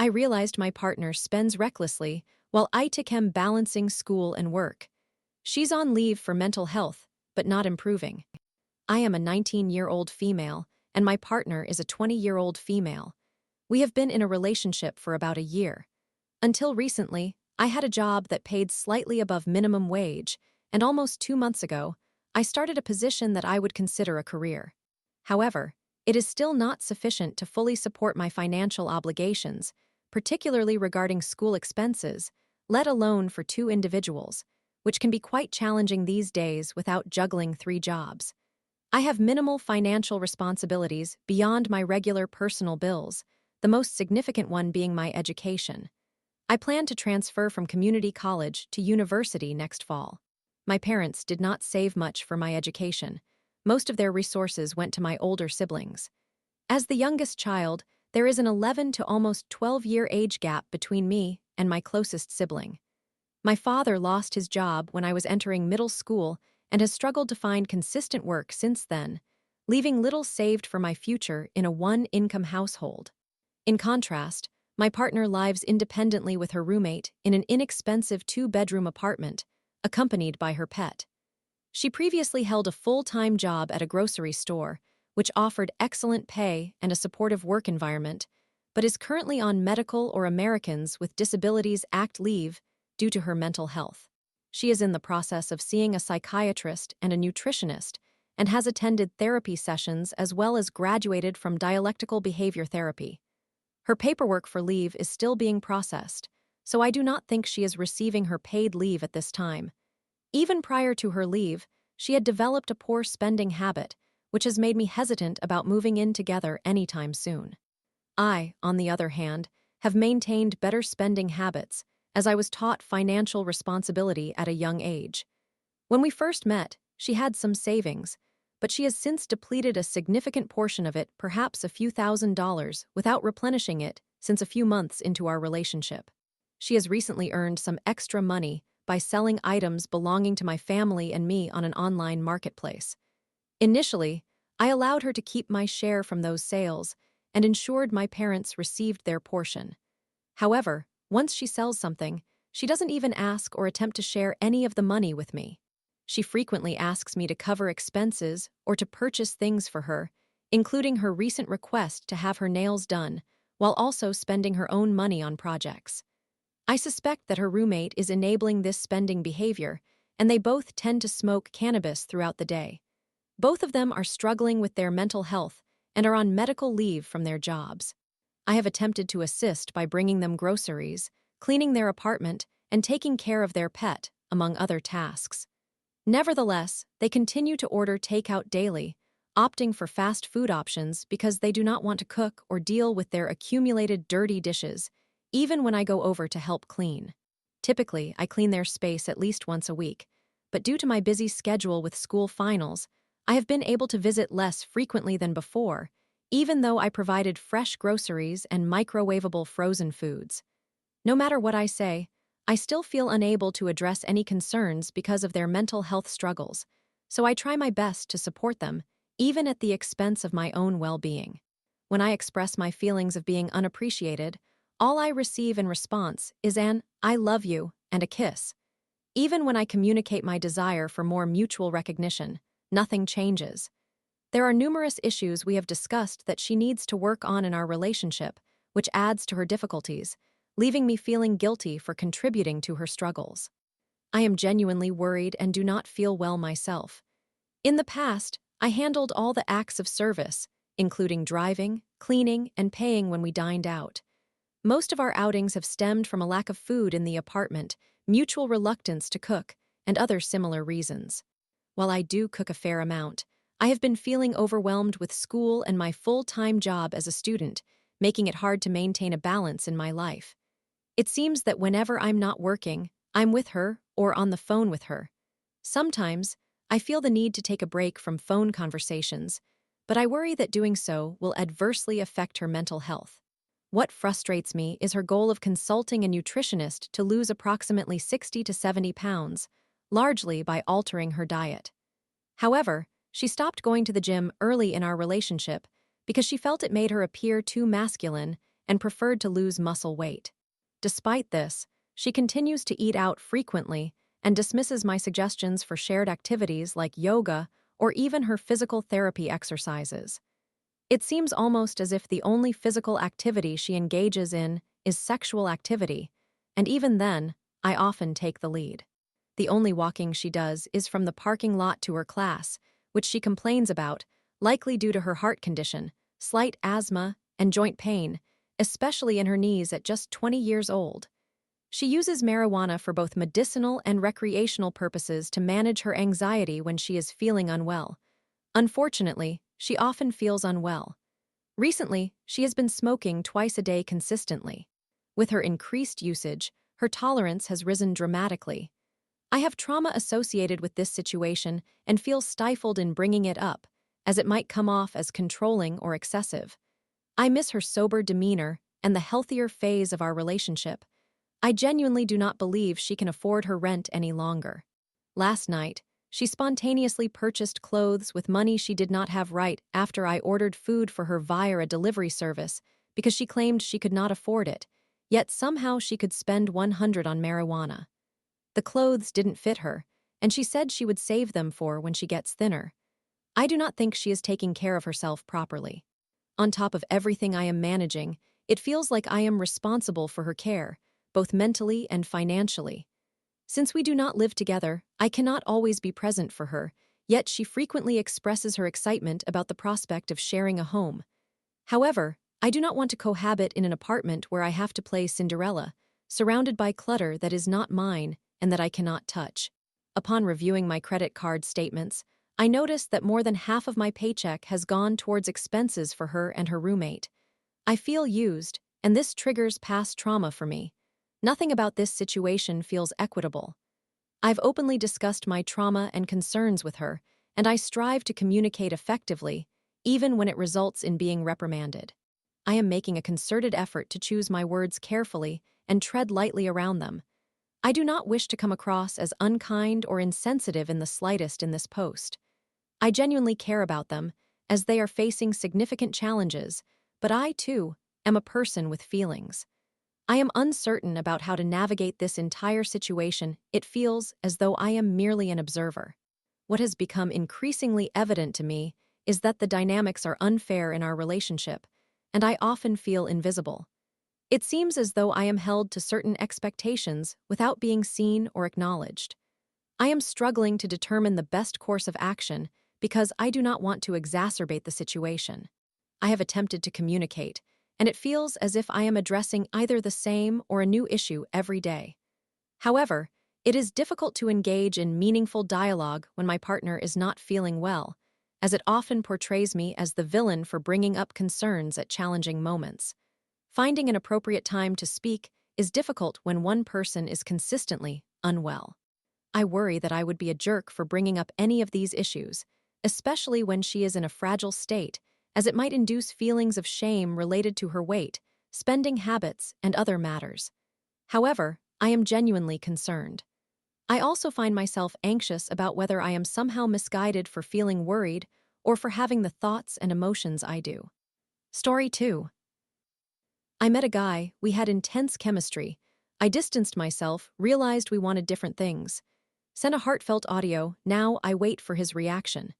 I realized my partner spends recklessly while I am balancing school and work. She's on leave for mental health, but not improving. I am a 19-year-old female, and my partner is a 20-year-old female. We have been in a relationship for about a year. Until recently, I had a job that paid slightly above minimum wage, and almost 2 months ago, I started a position that I would consider a career. However, it is still not sufficient to fully support my financial obligations, particularly regarding school expenses, let alone for 2 individuals, which can be quite challenging these days without juggling 3 jobs. I have minimal financial responsibilities beyond my regular personal bills, the most significant one being my education. I plan to transfer from community college to university next fall. My parents did not save much for my education. Most of their resources went to my older siblings. As the youngest child, there is an 11 to almost 12-year age gap between me and my closest sibling. My father lost his job when I was entering middle school and has struggled to find consistent work since then, leaving little saved for my future in a one-income household. In contrast, my partner lives independently with her roommate in an inexpensive 2-bedroom apartment, accompanied by her pet. She previously held a full-time job at a grocery store, which offered excellent pay and a supportive work environment, but is currently on Medical or Americans with Disabilities Act leave due to her mental health. She is in the process of seeing a psychiatrist and a nutritionist and has attended therapy sessions as well as graduated from dialectical behavior therapy. Her paperwork for leave is still being processed, so I do not think she is receiving her paid leave at this time. Even prior to her leave, she had developed a poor spending habit, which has made me hesitant about moving in together anytime soon. I, on the other hand, have maintained better spending habits, as I was taught financial responsibility at a young age. When we first met, she had some savings, but she has since depleted a significant portion of it, perhaps a few $1,000s, without replenishing it since a few months into our relationship. She has recently earned some extra money by selling items belonging to my family and me on an online marketplace. Initially, I allowed her to keep my share from those sales and ensured my parents received their portion. However, once she sells something, she doesn't even ask or attempt to share any of the money with me. She frequently asks me to cover expenses or to purchase things for her, including her recent request to have her nails done, while also spending her own money on projects. I suspect that her roommate is enabling this spending behavior, and they both tend to smoke cannabis throughout the day. Both of them are struggling with their mental health and are on medical leave from their jobs. I have attempted to assist by bringing them groceries, cleaning their apartment, and taking care of their pet, among other tasks. Nevertheless, they continue to order takeout daily, opting for fast food options because they do not want to cook or deal with their accumulated dirty dishes, even when I go over to help clean. Typically, I clean their space at least once a week, but due to my busy schedule with school finals, I have been able to visit less frequently than before, even though I provided fresh groceries and microwavable frozen foods. No matter what I say, I still feel unable to address any concerns because of their mental health struggles, so I try my best to support them, even at the expense of my own well-being. When I express my feelings of being unappreciated, all I receive in response is an "I love you" and a kiss. Even when I communicate my desire for more mutual recognition, nothing changes. There are numerous issues we have discussed that she needs to work on in our relationship, which adds to her difficulties, leaving me feeling guilty for contributing to her struggles. I am genuinely worried and do not feel well myself. In the past, I handled all the acts of service, including driving, cleaning, and paying when we dined out. Most of our outings have stemmed from a lack of food in the apartment, mutual reluctance to cook, and other similar reasons. While I do cook a fair amount, I have been feeling overwhelmed with school and my full-time job as a student, making it hard to maintain a balance in my life. It seems that whenever I'm not working, I'm with her or on the phone with her. Sometimes, I feel the need to take a break from phone conversations, but I worry that doing so will adversely affect her mental health. What frustrates me is her goal of consulting a nutritionist to lose approximately 60 to 70 pounds, largely by altering her diet. However, she stopped going to the gym early in our relationship because she felt it made her appear too masculine and preferred to lose muscle weight. Despite this, she continues to eat out frequently and dismisses my suggestions for shared activities like yoga or even her physical therapy exercises. It seems almost as if the only physical activity she engages in is sexual activity, and even then, I often take the lead. The only walking she does is from the parking lot to her class, which she complains about, likely due to her heart condition, slight asthma, and joint pain, especially in her knees at just 20 years old. She uses marijuana for both medicinal and recreational purposes to manage her anxiety when she is feeling unwell. Unfortunately, she often feels unwell. Recently, she has been smoking twice a day consistently. With her increased usage, her tolerance has risen dramatically. I have trauma associated with this situation and feel stifled in bringing it up, as it might come off as controlling or excessive. I miss her sober demeanor and the healthier phase of our relationship. I genuinely do not believe she can afford her rent any longer. Last night, she spontaneously purchased clothes with money she did not have right after I ordered food for her via a delivery service because she claimed she could not afford it, yet somehow she could spend $100 on marijuana. The clothes didn't fit her, and she said she would save them for when she gets thinner. I do not think she is taking care of herself properly. On top of everything I am managing, it feels like I am responsible for her care, both mentally and financially. Since we do not live together, I cannot always be present for her, yet she frequently expresses her excitement about the prospect of sharing a home. However, I do not want to cohabit in an apartment where I have to play Cinderella, surrounded by clutter that is not mine and that I cannot touch. Upon reviewing my credit card statements, I noticed that more than half of my paycheck has gone towards expenses for her and her roommate. I feel used, and this triggers past trauma for me. Nothing about this situation feels equitable. I've openly discussed my trauma and concerns with her, and I strive to communicate effectively, even when it results in being reprimanded. I am making a concerted effort to choose my words carefully and tread lightly around them. I do not wish to come across as unkind or insensitive in the slightest in this post. I genuinely care about them, as they are facing significant challenges, but I, too, am a person with feelings. I am uncertain about how to navigate this entire situation. It feels as though I am merely an observer. What has become increasingly evident to me is that the dynamics are unfair in our relationship, and I often feel invisible. It seems as though I am held to certain expectations without being seen or acknowledged. I am struggling to determine the best course of action because I do not want to exacerbate the situation. I have attempted to communicate, and it feels as if I am addressing either the same or a new issue every day. However, it is difficult to engage in meaningful dialogue when my partner is not feeling well, as it often portrays me as the villain for bringing up concerns at challenging moments. Finding an appropriate time to speak is difficult when one person is consistently unwell. I worry that I would be a jerk for bringing up any of these issues, especially when she is in a fragile state, as it might induce feelings of shame related to her weight, spending habits, and other matters. However, I am genuinely concerned. I also find myself anxious about whether I am somehow misguided for feeling worried or for having the thoughts and emotions I do. Story 2. I met a guy, we had intense chemistry. I distanced myself, realized we wanted different things. Sent a heartfelt audio, now I wait for his reaction.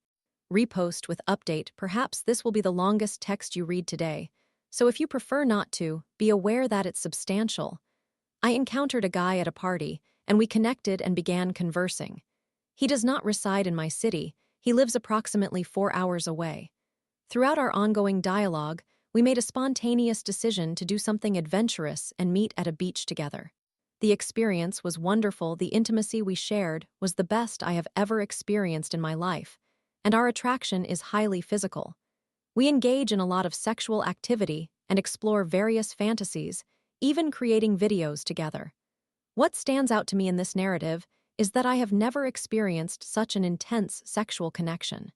Repost with update, perhaps this will be the longest text you read today, so if you prefer not to, be aware that it's substantial. I encountered a guy at a party, and we connected and began conversing. He does not reside in my city, he lives approximately 4 hours away. Throughout our ongoing dialogue, we made a spontaneous decision to do something adventurous and meet at a beach together. The experience was wonderful, the intimacy we shared was the best I have ever experienced in my life, and our attraction is highly physical. We engage in a lot of sexual activity and explore various fantasies, even creating videos together. What stands out to me in this narrative is that I have never experienced such an intense sexual connection.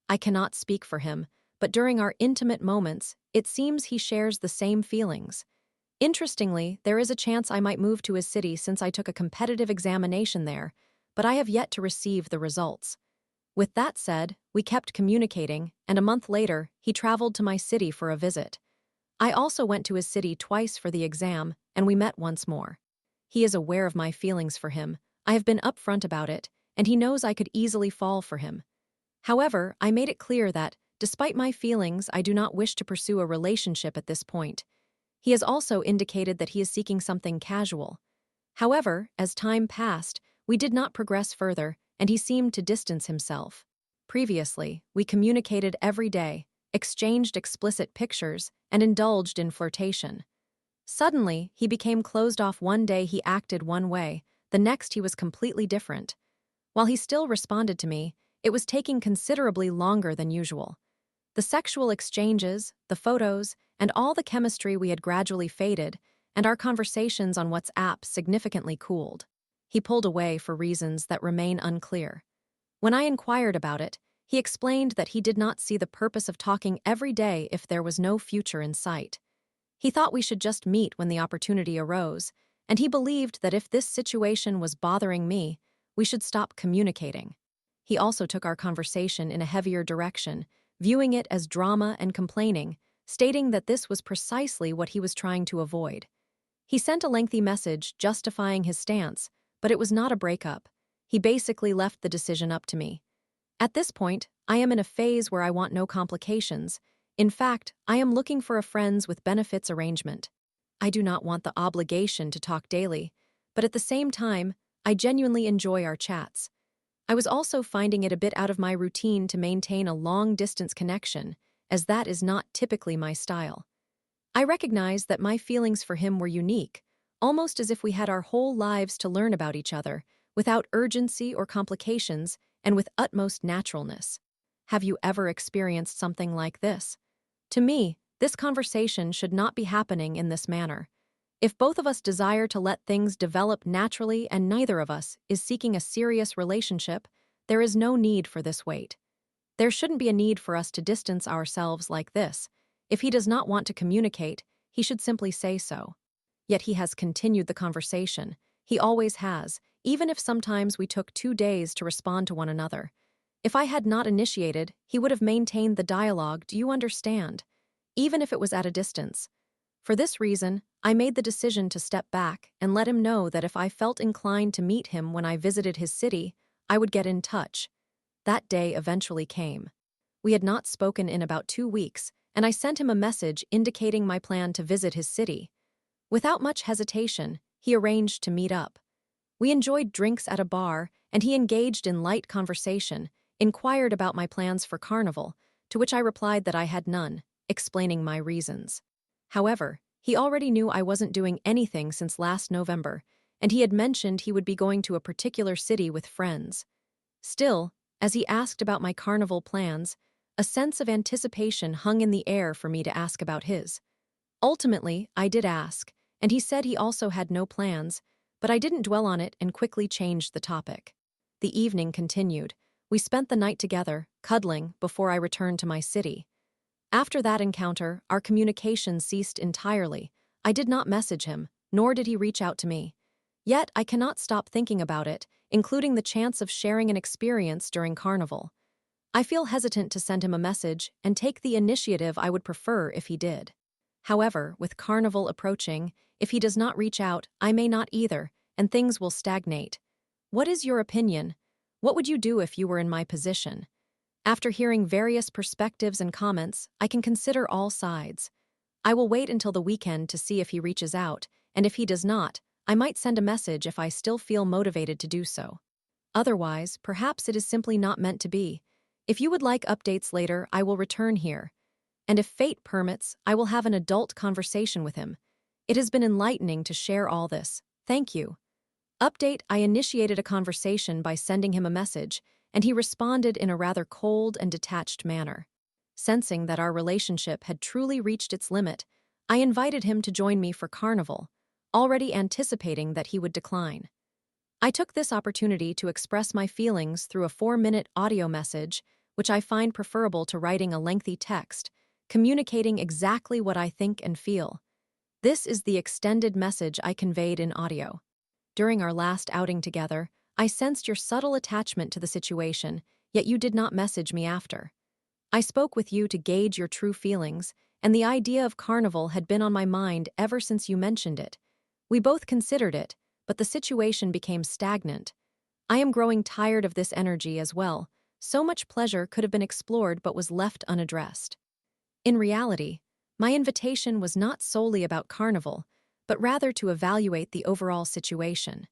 I cannot speak for him, but during our intimate moments, it seems he shares the same feelings. Interestingly, there is a chance I might move to his city since I took a competitive examination there, but I have yet to receive the results. With that said, we kept communicating, and a month later, he traveled to my city for a visit. I also went to his city twice for the exam, and we met once more. He is aware of my feelings for him. I have been upfront about it, and he knows I could easily fall for him. However, I made it clear that, despite my feelings, I do not wish to pursue a relationship at this point. He has also indicated that he is seeking something casual. However, as time passed, we did not progress further, and he seemed to distance himself. Previously, we communicated every day, exchanged explicit pictures, and indulged in flirtation. Suddenly, he became closed off. One day he acted one way, the next he was completely different. While he still responded to me, it was taking considerably longer than usual. The sexual exchanges, the photos, and all the chemistry we had gradually faded, and our conversations on WhatsApp significantly cooled. He pulled away for reasons that remain unclear. When I inquired about it, he explained that he did not see the purpose of talking every day if there was no future in sight. He thought we should just meet when the opportunity arose, and he believed that if this situation was bothering me, we should stop communicating. He also took our conversation in a heavier direction, viewing it as drama and complaining, stating that this was precisely what he was trying to avoid. He sent a lengthy message justifying his stance, but it was not a breakup. He basically left the decision up to me. At this point, I am in a phase where I want no complications. In fact, I am looking for a friends with benefits arrangement. I do not want the obligation to talk daily, but at the same time, I genuinely enjoy our chats. I was also finding it a bit out of my routine to maintain a long-distance connection, as that is not typically my style. I recognized that my feelings for him were unique, almost as if we had our whole lives to learn about each other, without urgency or complications, and with utmost naturalness. Have you ever experienced something like this? To me, this conversation should not be happening in this manner. If both of us desire to let things develop naturally and neither of us is seeking a serious relationship, there is no need for this wait. There shouldn't be a need for us to distance ourselves like this. If he does not want to communicate, he should simply say so. Yet he has continued the conversation. He always has, even if sometimes we took 2 days to respond to one another. If I had not initiated, he would have maintained the dialogue, do you understand? Even if it was at a distance. For this reason, I made the decision to step back and let him know that if I felt inclined to meet him when I visited his city, I would get in touch. That day eventually came. We had not spoken in about 2 weeks, and I sent him a message indicating my plan to visit his city. Without much hesitation, he arranged to meet up. We enjoyed drinks at a bar, and he engaged in light conversation, inquired about my plans for Carnival, to which I replied that I had none, explaining my reasons. However, he already knew I wasn't doing anything since last November, and he had mentioned he would be going to a particular city with friends. Still, as he asked about my Carnival plans, a sense of anticipation hung in the air for me to ask about his. Ultimately, I did ask, and he said he also had no plans, but I didn't dwell on it and quickly changed the topic. The evening continued. We spent the night together, cuddling, before I returned to my city. After that encounter, our communication ceased entirely. I did not message him, nor did he reach out to me. Yet I cannot stop thinking about it, including the chance of sharing an experience during Carnival. I feel hesitant to send him a message and take the initiative I would prefer if he did. However, with Carnival approaching, if he does not reach out, I may not either, and things will stagnate. What is your opinion? What would you do if you were in my position? After hearing various perspectives and comments, I can consider all sides. I will wait until the weekend to see if he reaches out, and if he does not, I might send a message if I still feel motivated to do so. Otherwise, perhaps it is simply not meant to be. If you would like updates later, I will return here. And if fate permits, I will have an adult conversation with him. It has been enlightening to share all this. Thank you. Update: I initiated a conversation by sending him a message, and he responded in a rather cold and detached manner. Sensing that our relationship had truly reached its limit, I invited him to join me for Carnival, already anticipating that he would decline. I took this opportunity to express my feelings through a 4-minute audio message, which I find preferable to writing a lengthy text, communicating exactly what I think and feel. This is the extended message I conveyed in audio. During our last outing together, I sensed your subtle attachment to the situation, yet you did not message me after. I spoke with you to gauge your true feelings, and the idea of carnival had been on my mind ever since you mentioned it. We both considered it, but the situation became stagnant. I am growing tired of this energy as well. So much pleasure could have been explored but was left unaddressed. In reality, my invitation was not solely about carnival, but rather to evaluate the overall situation.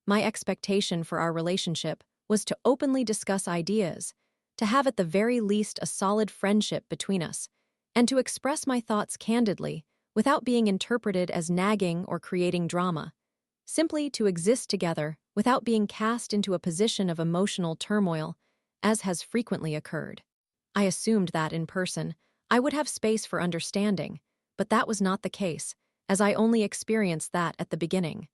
My expectation for our relationship was to openly discuss ideas, to have at the very least a solid friendship between us, and to express my thoughts candidly without being interpreted as nagging or creating drama. Simply to exist together without being cast into a position of emotional turmoil, as has frequently occurred. I assumed that in person, I would have space for understanding, but that was not the case, as I only experienced that at the beginning.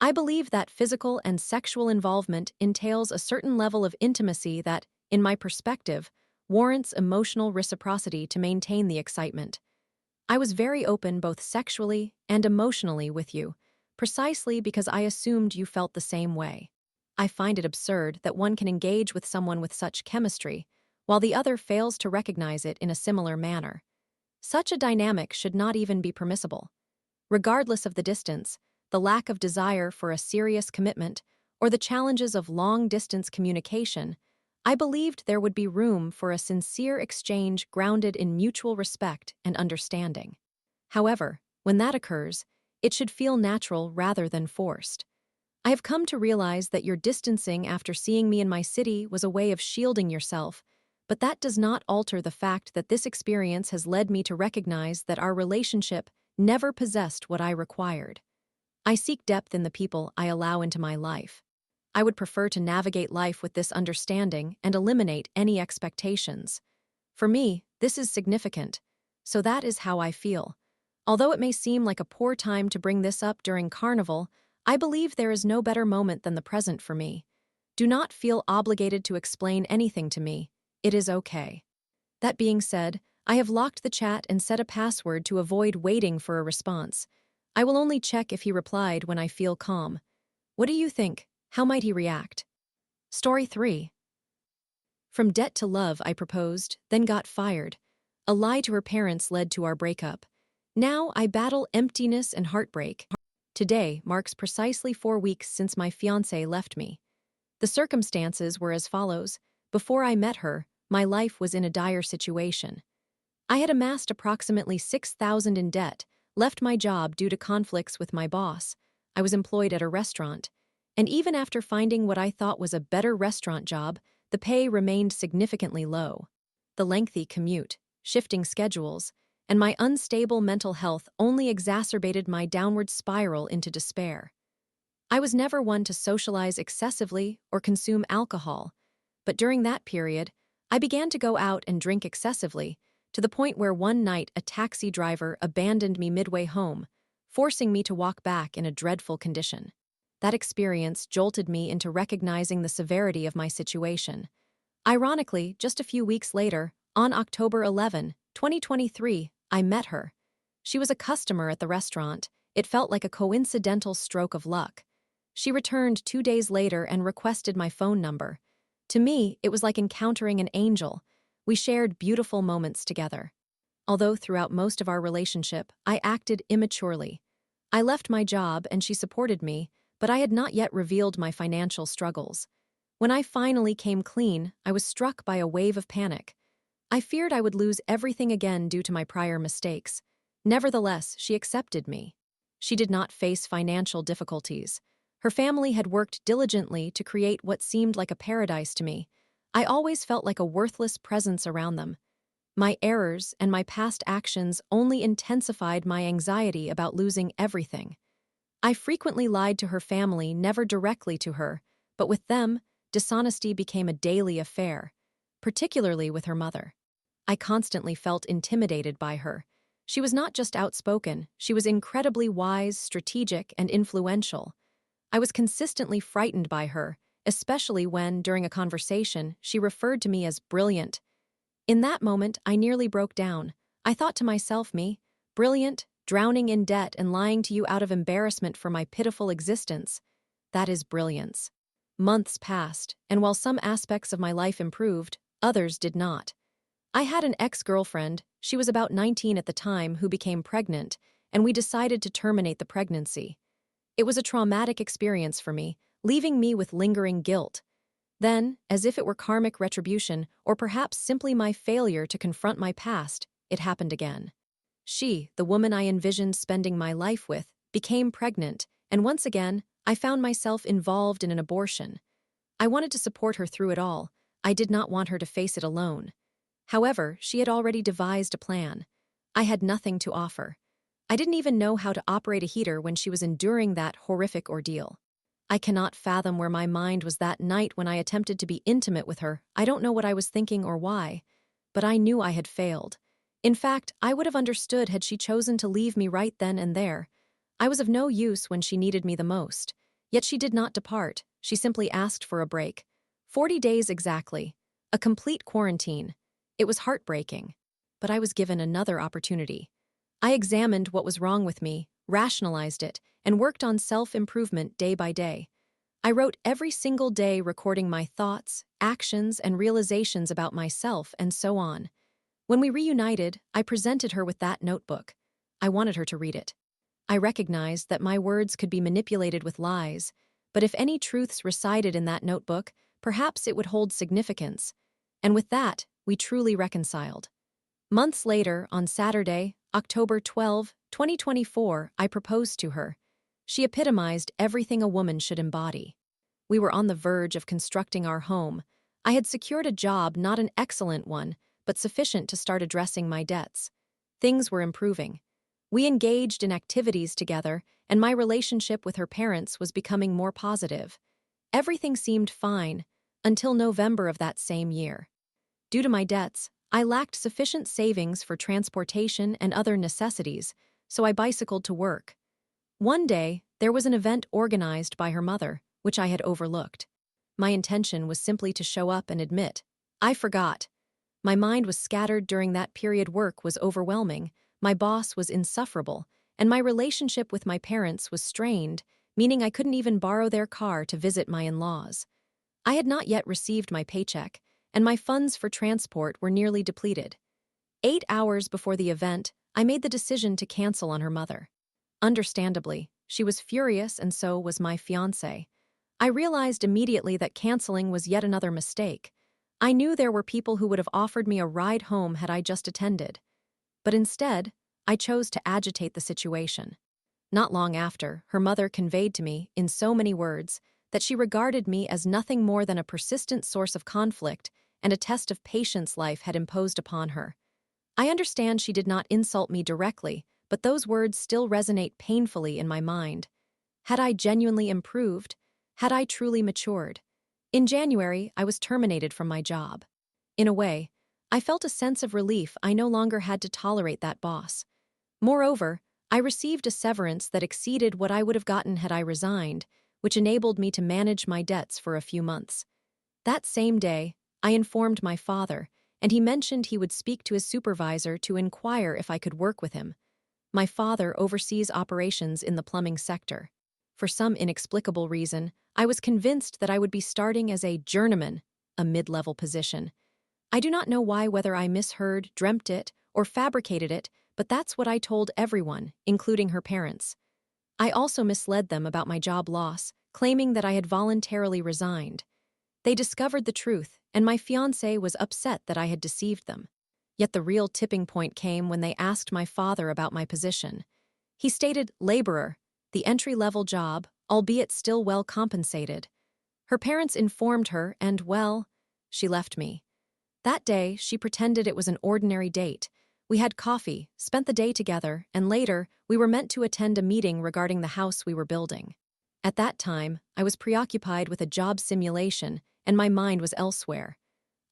I believe that physical and sexual involvement entails a certain level of intimacy that, in my perspective, warrants emotional reciprocity to maintain the excitement. I was very open both sexually and emotionally with you, precisely because I assumed you felt the same way. I find it absurd that one can engage with someone with such chemistry, while the other fails to recognize it in a similar manner. Such a dynamic should not even be permissible. Regardless of the distance, the lack of desire for a serious commitment, or the challenges of long-distance communication, I believed there would be room for a sincere exchange grounded in mutual respect and understanding. However, when that occurs, it should feel natural rather than forced. I have come to realize that your distancing after seeing me in my city was a way of shielding yourself, but that does not alter the fact that this experience has led me to recognize that our relationship never possessed what I required. I seek depth in the people I allow into my life. I would prefer to navigate life with this understanding and eliminate any expectations. For me, this is significant, so that is how I feel. Although it may seem like a poor time to bring this up during Carnival, I believe there is no better moment than the present for me. Do not feel obligated to explain anything to me. It is okay. That being said, I have locked the chat and set a password to avoid waiting for a response. I will only check if he replied when I feel calm. What do you think? How might he react? Story 3. From debt to love, I proposed, then got fired. A lie to her parents led to our breakup. Now I battle emptiness and heartbreak. Today marks precisely 4 weeks since my fiancé left me. The circumstances were as follows. Before I met her, my life was in a dire situation. I had amassed approximately $6,000 in debt, left my job due to conflicts with my boss. I was employed at a restaurant, and even after finding what I thought was a better restaurant job, the pay remained significantly low. The lengthy commute, shifting schedules, and my unstable mental health only exacerbated my downward spiral into despair. I was never one to socialize excessively or consume alcohol, but during that period, I began to go out and drink excessively, to the point where one night a taxi driver abandoned me midway home, forcing me to walk back in a dreadful condition. That experience jolted me into recognizing the severity of my situation. Ironically, just a few weeks later, on October 11, 2023, I met her. She was a customer at the restaurant. It felt like a coincidental stroke of luck. She returned 2 days later and requested my phone number. To me, it was like encountering an angel. We shared beautiful moments together. Although throughout most of our relationship, I acted immaturely. I left my job and she supported me, but I had not yet revealed my financial struggles. When I finally came clean, I was struck by a wave of panic. I feared I would lose everything again due to my prior mistakes. Nevertheless, she accepted me. She did not face financial difficulties. Her family had worked diligently to create what seemed like a paradise to me. I always felt like a worthless presence around them. My errors and my past actions only intensified my anxiety about losing everything. I frequently lied to her family, never directly to her, but with them, dishonesty became a daily affair, particularly with her mother. I constantly felt intimidated by her. She was not just outspoken, she was incredibly wise, strategic, and influential. I was consistently frightened by her, especially when, during a conversation, she referred to me as brilliant. In that moment, I nearly broke down. I thought to myself, me, brilliant, drowning in debt and lying to you out of embarrassment for my pitiful existence. That is brilliance. Months passed, and while some aspects of my life improved, others did not. I had an ex-girlfriend, she was about 19 at the time, who became pregnant, and we decided to terminate the pregnancy. It was a traumatic experience for me, leaving me with lingering guilt. Then, as if it were karmic retribution, or perhaps simply my failure to confront my past, it happened again. She, the woman I envisioned spending my life with, became pregnant, and once again, I found myself involved in an abortion. I wanted to support her through it all. I did not want her to face it alone. However, she had already devised a plan. I had nothing to offer. I didn't even know how to operate a heater when she was enduring that horrific ordeal. I cannot fathom where my mind was that night when I attempted to be intimate with her. I don't know what I was thinking or why, but I knew I had failed. In fact, I would have understood had she chosen to leave me right then and there. I was of no use when she needed me the most. Yet she did not depart. She simply asked for a break. 40 days exactly. A complete quarantine. It was heartbreaking. But I was given another opportunity. I examined what was wrong with me, rationalized it, and worked on self-improvement day by day. I wrote every single day, recording my thoughts, actions, and realizations about myself, and so on. When we reunited, I presented her with that notebook. I wanted her to read it. I recognized that my words could be manipulated with lies, but if any truths resided in that notebook, perhaps it would hold significance. And with that, we truly reconciled. Months later, on Saturday, October 12, 2024, I proposed to her. She epitomized everything a woman should embody. We were on the verge of constructing our home. I had secured a job, not an excellent one, but sufficient to start addressing my debts. Things were improving. We engaged in activities together, and my relationship with her parents was becoming more positive. Everything seemed fine, until November of that same year. Due to my debts, I lacked sufficient savings for transportation and other necessities, so I bicycled to work. One day, there was an event organized by her mother, which I had overlooked. My intention was simply to show up and admit, I forgot. My mind was scattered during that period. Work was overwhelming, my boss was insufferable, and my relationship with my parents was strained, meaning I couldn't even borrow their car to visit my in-laws. I had not yet received my paycheck, and my funds for transport were nearly depleted. 8 hours before the event, I made the decision to cancel on her mother. Understandably, she was furious, and so was my fiancé. I realized immediately that canceling was yet another mistake. I knew there were people who would have offered me a ride home had I just attended. But instead, I chose to agitate the situation. Not long after, her mother conveyed to me, in so many words, that she regarded me as nothing more than a persistent source of conflict and a test of patience life had imposed upon her. I understand she did not insult me directly, but those words still resonate painfully in my mind. Had I genuinely improved? Had I truly matured? In January, I was terminated from my job. In a way, I felt a sense of relief. I no longer had to tolerate that boss. Moreover, I received a severance that exceeded what I would have gotten had I resigned, which enabled me to manage my debts for a few months. That same day, I informed my father, and he mentioned he would speak to his supervisor to inquire if I could work with him. My father oversees operations in the plumbing sector. For some inexplicable reason, I was convinced that I would be starting as a journeyman, a mid-level position. I do not know why, whether I misheard, dreamt it, or fabricated it, but that's what I told everyone, including her parents. I also misled them about my job loss, claiming that I had voluntarily resigned. They discovered the truth, and my fiancé was upset that I had deceived them. Yet the real tipping point came when they asked my father about my position. He stated laborer, the entry-level job, albeit still well compensated. Her parents informed her, and well, she left me. That day, she pretended it was an ordinary date. We had coffee, spent the day together, and later, we were meant to attend a meeting regarding the house we were building. At that time, I was preoccupied with a job simulation, and my mind was elsewhere.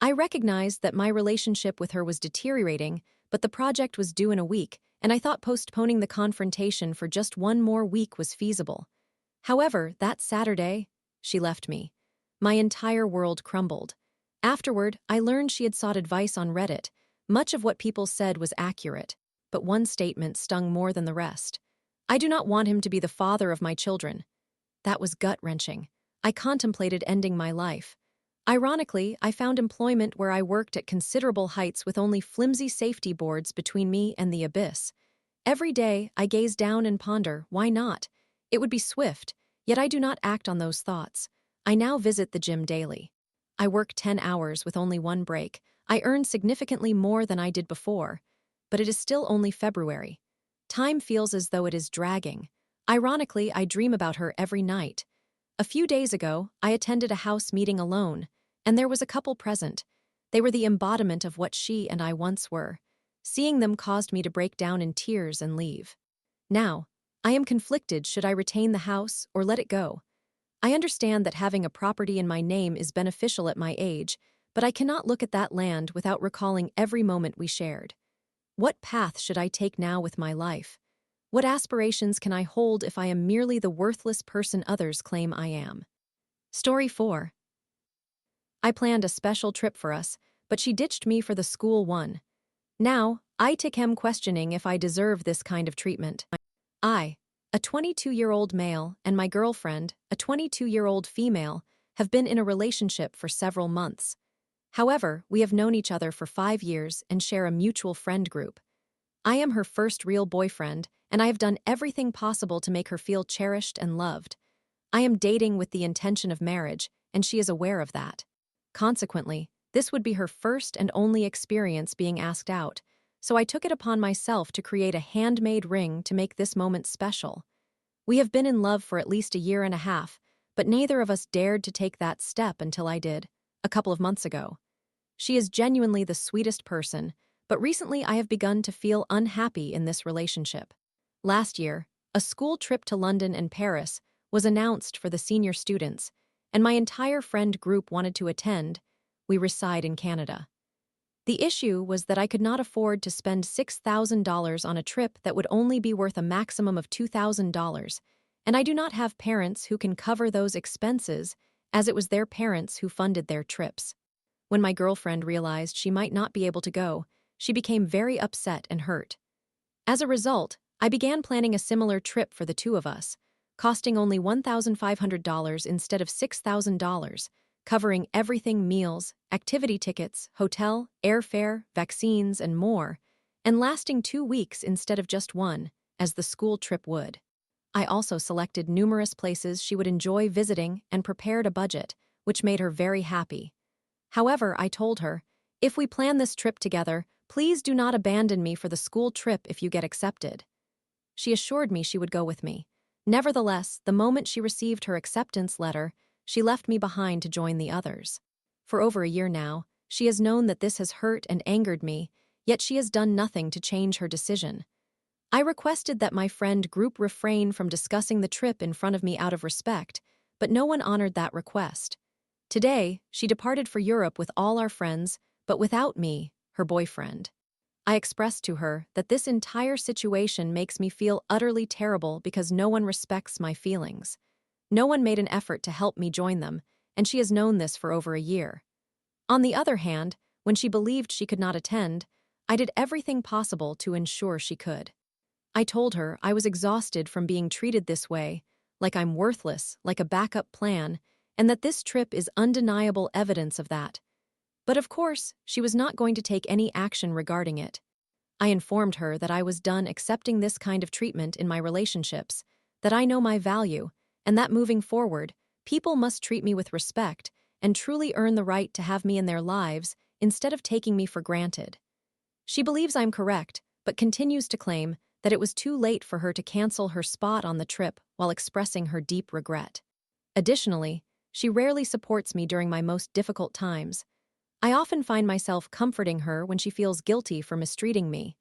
I recognized that my relationship with her was deteriorating, but the project was due in a week, and I thought postponing the confrontation for just one more week was feasible. However, that Saturday, she left me. My entire world crumbled. Afterward, I learned she had sought advice on Reddit. Much of what people said was accurate, but one statement stung more than the rest. I do not want him to be the father of my children. That was gut-wrenching. I contemplated ending my life. Ironically, I found employment where I worked at considerable heights with only flimsy safety boards between me and the abyss. Every day, I gaze down and ponder, why not? It would be swift, yet I do not act on those thoughts. I now visit the gym daily. I work 10 hours with only one break. I earn significantly more than I did before, but it is still only February. Time feels as though it is dragging. Ironically, I dream about her every night. A few days ago, I attended a house meeting alone, and there was a couple present. They were the embodiment of what she and I once were. Seeing them caused me to break down in tears and leave. Now, I am conflicted. Should I retain the house or let it go? I understand that having a property in my name is beneficial at my age, but I cannot look at that land without recalling every moment we shared. What path should I take now with my life? What aspirations can I hold if I am merely the worthless person others claim I am? Story 4. I planned a special trip for us, but she ditched me for the school one. Now, I am questioning if I deserve this kind of treatment. I, a 22-year-old male, and my girlfriend, a 22-year-old female, have been in a relationship for several months. However, we have known each other for 5 years and share a mutual friend group. I am her first real boyfriend, and I have done everything possible to make her feel cherished and loved. I am dating with the intention of marriage, and she is aware of that. Consequently, this would be her first and only experience being asked out, so I took it upon myself to create a handmade ring to make this moment special. We have been in love for at least a year and a half, but neither of us dared to take that step until I did, a couple of months ago. She is genuinely the sweetest person, but recently I have begun to feel unhappy in this relationship. Last year, a school trip to London and Paris was announced for the senior students, and my entire friend group wanted to attend. We reside in Canada. The issue was that I could not afford to spend $6,000 on a trip that would only be worth a maximum of $2,000, and I do not have parents who can cover those expenses, as it was their parents who funded their trips. When my girlfriend realized she might not be able to go, she became very upset and hurt. As a result, I began planning a similar trip for the two of us, costing only $1,500 instead of $6,000, covering everything: meals, activity tickets, hotel, airfare, vaccines, and more, and lasting 2 weeks instead of just one, as the school trip would. I also selected numerous places she would enjoy visiting and prepared a budget, which made her very happy. However, I told her, if we plan this trip together, please do not abandon me for the school trip if you get accepted. She assured me she would go with me. Nevertheless, the moment she received her acceptance letter, she left me behind to join the others. For over a year now, she has known that this has hurt and angered me, yet she has done nothing to change her decision. I requested that my friend group refrain from discussing the trip in front of me out of respect, but no one honored that request. Today, she departed for Europe with all our friends, but without me, her boyfriend. I expressed to her that this entire situation makes me feel utterly terrible because no one respects my feelings. No one made an effort to help me join them, and she has known this for over a year. On the other hand, when she believed she could not attend, I did everything possible to ensure she could. I told her I was exhausted from being treated this way, like I'm worthless, like a backup plan, and that this trip is undeniable evidence of that. But of course, she was not going to take any action regarding it. I informed her that I was done accepting this kind of treatment in my relationships, that I know my value, and that moving forward, people must treat me with respect and truly earn the right to have me in their lives instead of taking me for granted. She believes I'm correct, but continues to claim that it was too late for her to cancel her spot on the trip while expressing her deep regret. Additionally, she rarely supports me during my most difficult times. I often find myself comforting her when she feels guilty for mistreating me.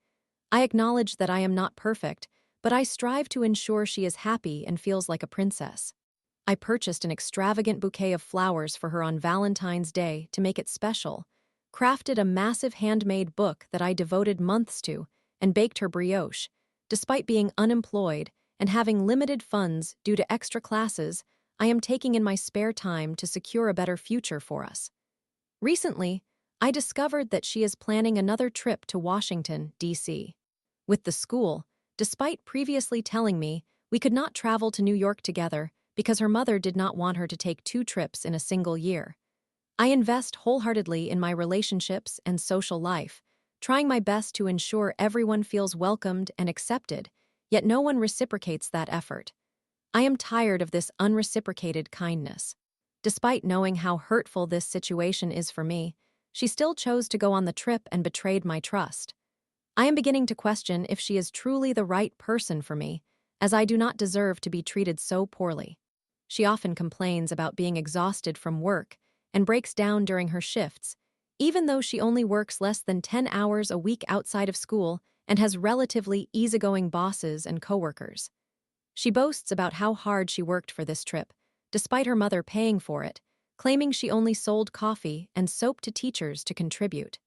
I acknowledge that I am not perfect, but I strive to ensure she is happy and feels like a princess. I purchased an extravagant bouquet of flowers for her on Valentine's Day to make it special, crafted a massive handmade book that I devoted months to, and baked her brioche. Despite being unemployed and having limited funds due to extra classes I am taking in my spare time to secure a better future for us. Recently, I discovered that she is planning another trip to Washington, D.C. with the school, despite previously telling me we could not travel to New York together because her mother did not want her to take 2 trips in a single year. I invest wholeheartedly in my relationships and social life, trying my best to ensure everyone feels welcomed and accepted, yet no one reciprocates that effort. I am tired of this unreciprocated kindness. Despite knowing how hurtful this situation is for me, she still chose to go on the trip and betrayed my trust. I am beginning to question if she is truly the right person for me, as I do not deserve to be treated so poorly. She often complains about being exhausted from work and breaks down during her shifts, even though she only works less than 10 hours a week outside of school and has relatively easygoing bosses and coworkers. She boasts about how hard she worked for this trip, despite her mother paying for it, claiming she only sold coffee and soap to teachers to contribute.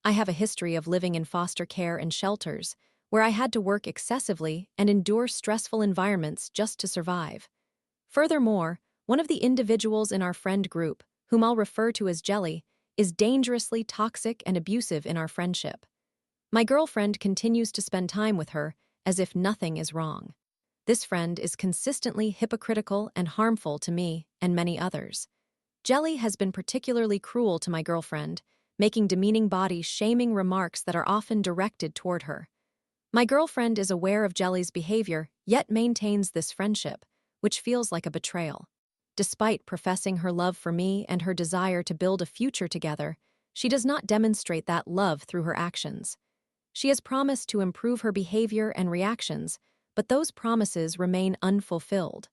I have a history of living in foster care and shelters, where I had to work excessively and endure stressful environments just to survive. Furthermore, one of the individuals in our friend group, whom I'll refer to as Jelly, is dangerously toxic and abusive in our friendship. My girlfriend continues to spend time with her as if nothing is wrong. This friend is consistently hypocritical and harmful to me and many others. Jelly has been particularly cruel to my girlfriend, making demeaning body-shaming remarks that are often directed toward her. My girlfriend is aware of Jelly's behavior, yet maintains this friendship, which feels like a betrayal. Despite professing her love for me and her desire to build a future together, she does not demonstrate that love through her actions. She has promised to improve her behavior and reactions, but those promises remain unfulfilled.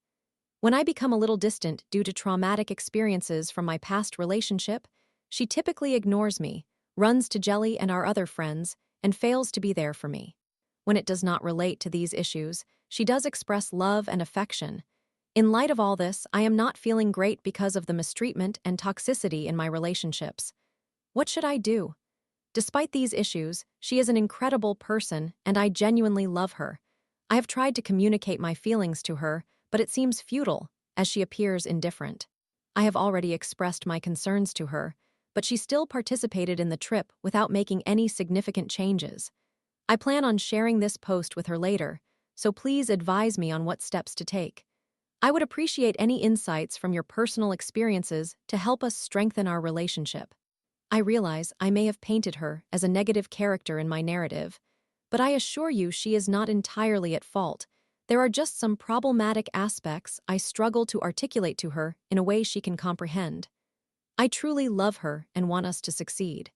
When I become a little distant due to traumatic experiences from my past relationship, she typically ignores me, runs to Jelly and our other friends, and fails to be there for me. When it does not relate to these issues, she does express love and affection. In light of all this, I am not feeling great because of the mistreatment and toxicity in my relationships. What should I do? Despite these issues, she is an incredible person and I genuinely love her. I have tried to communicate my feelings to her, but it seems futile, as she appears indifferent. I have already expressed my concerns to her, but she still participated in the trip without making any significant changes. I plan on sharing this post with her later, so please advise me on what steps to take. I would appreciate any insights from your personal experiences to help us strengthen our relationship. I realize I may have painted her as a negative character in my narrative, but I assure you she is not entirely at fault. There are just some problematic aspects I struggle to articulate to her in a way she can comprehend. I truly love her and want us to succeed.